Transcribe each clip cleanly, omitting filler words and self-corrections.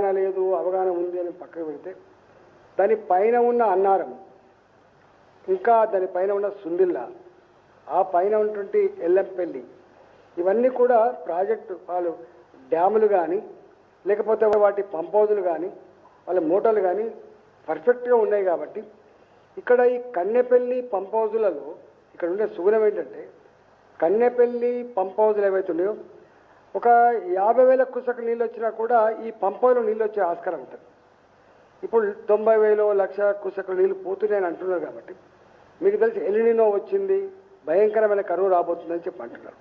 అవగాహన లేదు, అవగాహన ఉంది అని పక్కకు పెడితే దాని పైన ఉన్న అన్నారం, ఇంకా దాని పైన ఉన్న సుందిల్లా, ఆ పైన ఉన్నటువంటి ఎల్లంపల్లి, ఇవన్నీ కూడా ప్రాజెక్టు వాళ్ళు డ్యాములు కానీ లేకపోతే వాటి పంప్ హౌజులు కానీ వాళ్ళ మోటార్లు కానీ పర్ఫెక్ట్గా ఉన్నాయి. కాబట్టి ఇక్కడ ఈ కన్నెపల్లి పంప్ హౌజులలో ఇక్కడ ఉండే సుగుణం ఏంటంటే, కన్నెపల్లి పంప్ హౌజులు ఏవైతే ఉన్నాయో ఒక 50,000 క్యూసెక్ నీళ్ళు వచ్చినా కూడా ఈ పంప్ హౌజ్లో నీళ్ళు వచ్చే ఆస్కారం ఉంటుంది. ఇప్పుడు 90,000 లక్ష క్యూసెక్ నీళ్ళు పోతున్నాయని అంటున్నారు. కాబట్టి మీకు తెలిసి ఎలినినో వచ్చింది, భయంకరమైన కరువు రాబోతుందని చెప్పి అంటున్నారు.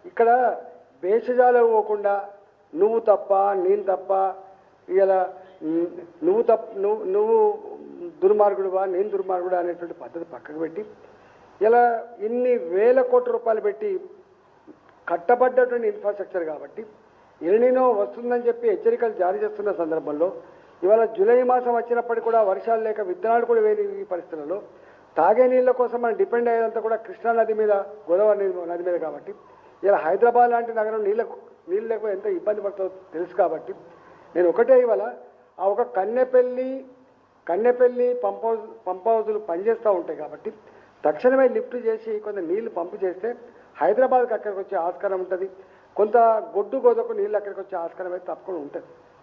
ఇక్కడ భేషజాలు పోకుండా నువ్వు తప్ప నేను తప్ప, ఇలా నువ్వు దుర్మార్గుడువా నేను దుర్మార్గుడా అనేటువంటి పద్ధతి పక్కకు పెట్టి ఇలా ఇన్ని వేల కోట్ల రూపాయలు పెట్టి కట్టబడ్డటువంటి ఇన్ఫ్రాస్ట్రక్చర్ కాబట్టి ఎలినినో వస్తుందని చెప్పి హెచ్చరికలు జారీ చేస్తున్న సందర్భంలో ఇవాళ జూలై మాసం వచ్చినప్పటికీ కూడా వర్షాలు లేక విత్తనాలు కూడా వేయని ఈ పరిస్థితులలో తాగే నీళ్ళ కోసం మనం డిపెండ్ అయ్యేదంతా కూడా కృష్ణా నది మీద, గోదావరి నది మీద. కాబట్టి ఇలా హైదరాబాద్ లాంటి నగరం నీళ్ళు లేకపోతే ఎంత ఇబ్బంది పడుతుందో తెలుసు. కాబట్టి నేను ఒకటే ఇవాళ ఆ ఒక కన్నెపల్లి పంప్ హౌజులు పనిచేస్తూ ఉంటాయి. కాబట్టి తక్షణమే లిఫ్ట్ చేసి కొంత నీళ్లు పంపు చేస్తే హైదరాబాద్కి అక్కడికి వచ్చే ఆస్కారం ఉంటుంది. కొంత గొడ్డు గోదకు నీళ్ళు అక్కడికి వచ్చే ఆస్కారం అయితే తప్పకుండా ఉంటుంది.